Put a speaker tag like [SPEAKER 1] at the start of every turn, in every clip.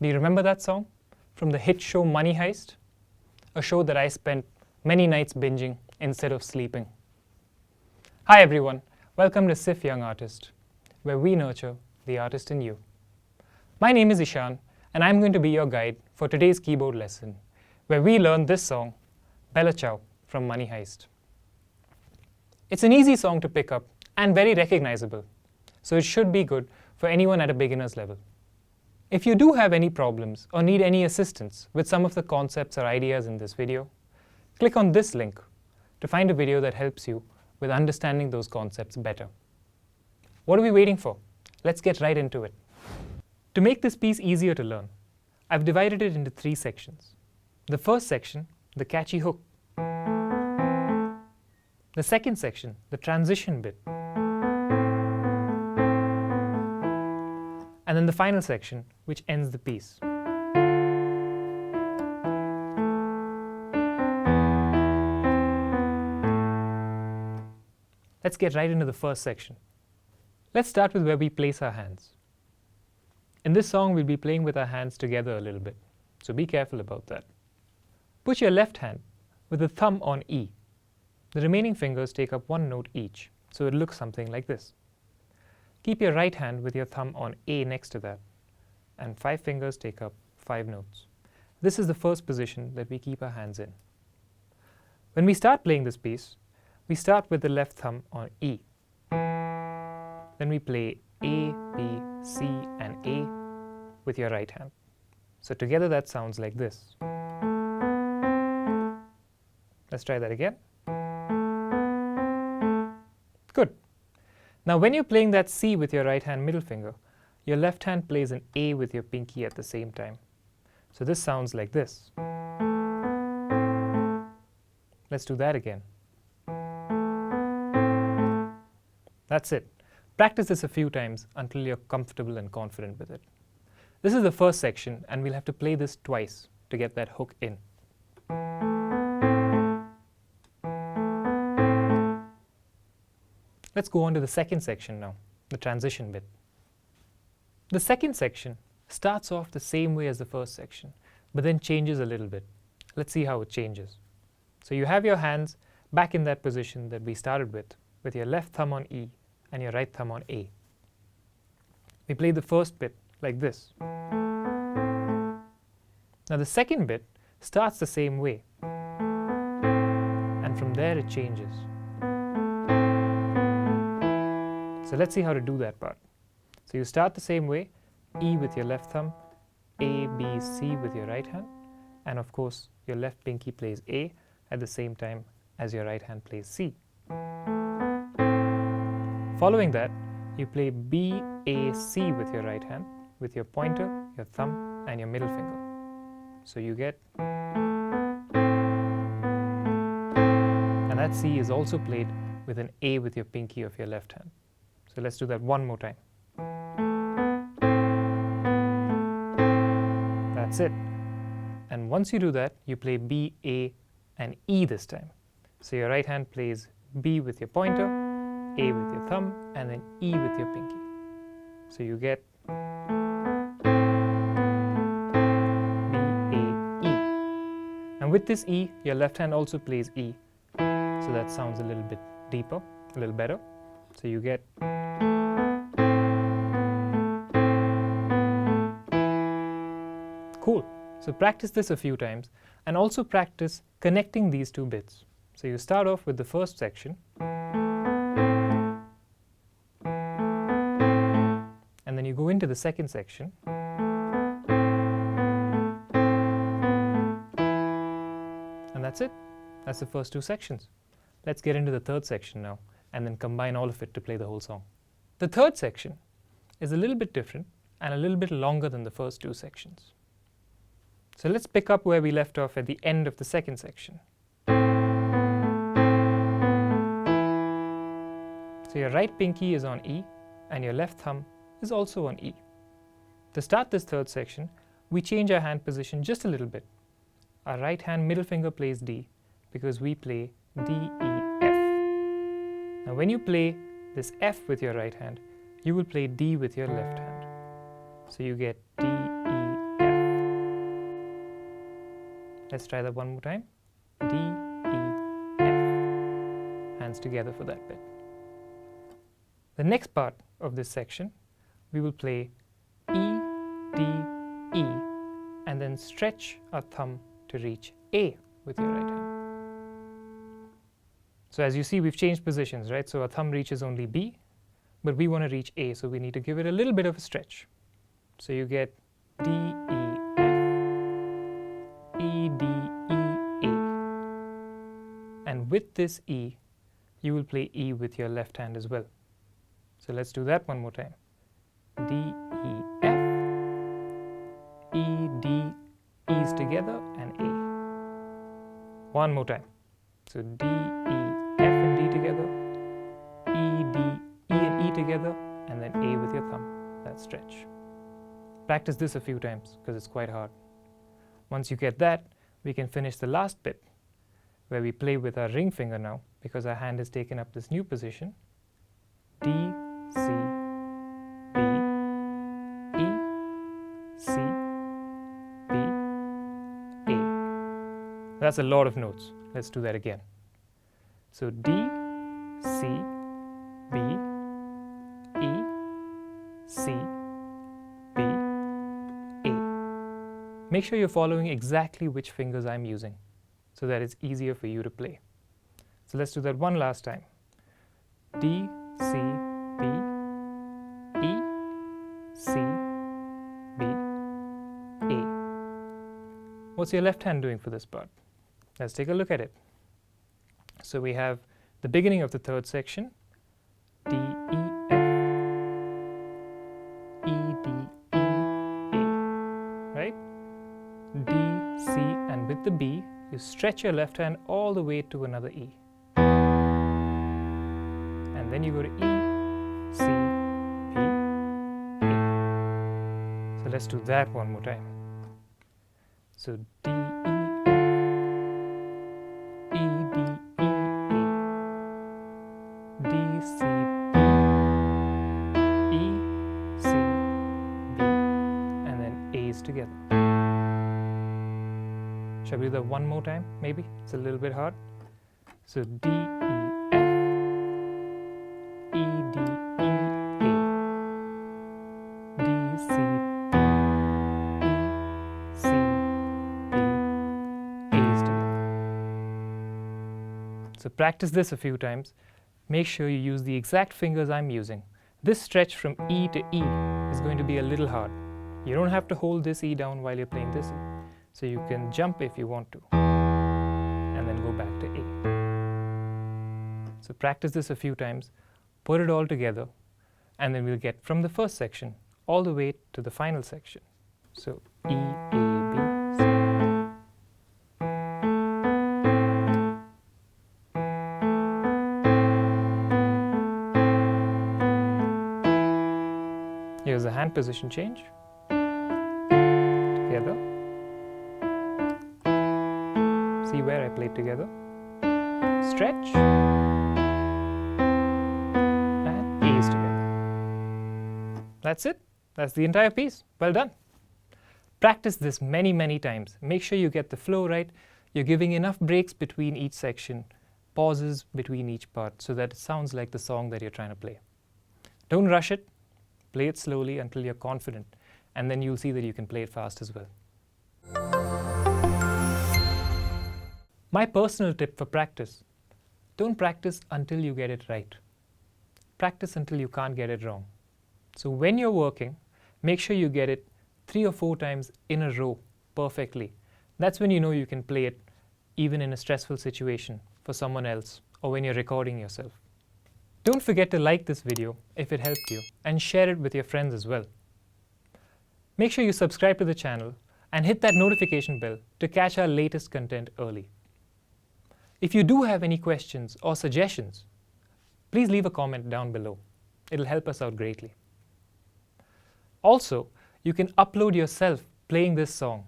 [SPEAKER 1] Do you remember that song from the hit show Money Heist? A show that I spent many nights binging instead of sleeping. Hi everyone, welcome to SIFF Young Artiste, where we nurture the artist in you. My name is Ishan, and I'm going to be your guide for today's keyboard lesson, where we learn this song, Bella Ciao from Money Heist. It's an easy song to pick up and very recognizable, so it should be good for anyone at a beginner's level. If you do have any problems or need any assistance with some of the concepts or ideas in this video, click on this link to find a video that helps you with understanding those concepts better. What are we waiting for? Let's get right into it. To make this piece easier to learn, I've divided it into 3 sections. The first section, the catchy hook. The second section, the transition bit. And then the final section, which ends the piece. Let's get right into the first section. Let's start with where we place our hands. In this song, we'll be playing with our hands together a little bit, so be careful about that. Put your left hand with the thumb on E. The remaining fingers take up 1 note each, so it looks something like this. Keep your right hand with your thumb on A next to that, and 5 fingers take up 5 notes. This is the first position that we keep our hands in. When we start playing this piece, we start with the left thumb on E. Then we play A, B, C, and A with your right hand. So together that sounds like this. Let's try that again. Good. Now when you're playing that C with your right hand middle finger, your left hand plays an A with your pinky at the same time. So this sounds like this. Let's do that again. That's it. Practice this a few times until you're comfortable and confident with it. This is the first section, and we'll have to play this twice to get that hook in. Let's go on to the second section now, the transition bit. The second section starts off the same way as the first section, but then changes a little bit. Let's see how it changes. So you have your hands back in that position that we started with your left thumb on E and your right thumb on A. We play the first bit like this. Now the second bit starts the same way, and from there it changes. So let's see how to do that part. So you start the same way, E with your left thumb, A, B, C with your right hand, and of course your left pinky plays A at the same time as your right hand plays C. Following that, you play B, A, C with your right hand, with your pointer, your thumb, and your middle finger. So you get, and that C is also played with an A with your pinky of your left hand. So let's do that one more time. That's it. And once you do that, you play B, A, and E this time. So your right hand plays B with your pointer, A with your thumb, and then E with your pinky. So you get B, A, E. And with this E, your left hand also plays E. So that sounds a little bit deeper, a little better. So you get cool. So practice this a few times, and also practice connecting these 2 bits. So you start off with the first section, and then you go into the second section, and that's it. That's the first 2 sections. Let's get into the third section now, and then combine all of it to play the whole song. The third section is a little bit different and a little bit longer than the first 2 sections. So let's pick up where we left off at the end of the second section. So your right pinky is on E, and your left thumb is also on E. To start this third section, we change our hand position just a little bit. Our right hand middle finger plays D because we play D, E, F. Now when you play this F with your right hand, you will play D with your left hand. So you get D, E, F. Let's try that one more time. D, E, F. Hands together for that bit. The next part of this section, we will play E, D, E, and then stretch our thumb to reach A with your right hand. So as you see, we've changed positions, right? So our thumb reaches only B, but we want to reach A, so we need to give it a little bit of a stretch. So you get D, E, F, E, D, E, A. And with this E, you will play E with your left hand as well. So let's do that one more time. D, E, F, E, D, E's together, and A. One more time. So D, E, F and D together, E, D, E and E together, and then A with your thumb. That stretch. Practice this a few times because it's quite hard. Once you get that, we can finish the last bit where we play with our ring finger now because our hand has taken up this new position. D, C, B, E, C, B, A. That's a lot of notes. Let's do that again. So D, C, B, E, C, B, A. Make sure you're following exactly which fingers I'm using so that it's easier for you to play. So let's do that one last time. D, C, B, E, C, B, A. What's your left hand doing for this part? Let's take a look at it. So we have the beginning of the third section, D, E, F, E, D, E, A, right? D, C, and with the B, you stretch your left hand all the way to another E. And then you go to E, C, B, A. So let's do that one more time. So D, together. Shall we do that one more time? Maybe it's a little bit hard. So D, E, F, E, D, E, A, D, C, B, E, C, B, A's together. So practice this a few times. Make sure you use the exact fingers I'm using. This stretch from E to E is going to be a little hard. You don't have to hold this E down while you're playing this E. So you can jump if you want to, and then go back to A. So practice this a few times, put it all together, and then we'll get from the first section all the way to the final section. So E, A, B, C. Here's the hand position change. Together. See where I played together. Stretch. And A's together. That's it. That's the entire piece. Well done. Practice this many, many times. Make sure you get the flow right. You're giving enough breaks between each section, pauses between each part so that it sounds like the song that you're trying to play. Don't rush it. Play it slowly until you're confident, and then you'll see that you can play it fast as well. My personal tip for practice: don't practice until you get it right. Practice until you can't get it wrong. So when you're working, make sure you get it 3 or 4 times in a row perfectly. That's when you know you can play it even in a stressful situation for someone else or when you're recording yourself. Don't forget to like this video if it helped you and share it with your friends as well. Make sure you subscribe to the channel and hit that notification bell to catch our latest content early. If you do have any questions or suggestions, please leave a comment down below. It'll help us out greatly. Also, you can upload yourself playing this song,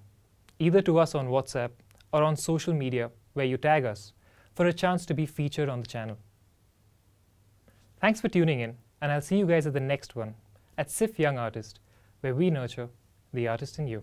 [SPEAKER 1] either to us on WhatsApp or on social media where you tag us, for a chance to be featured on the channel. Thanks for tuning in, and I'll see you guys at the next one at SIFF Young Artiste, where we nurture the artist in you.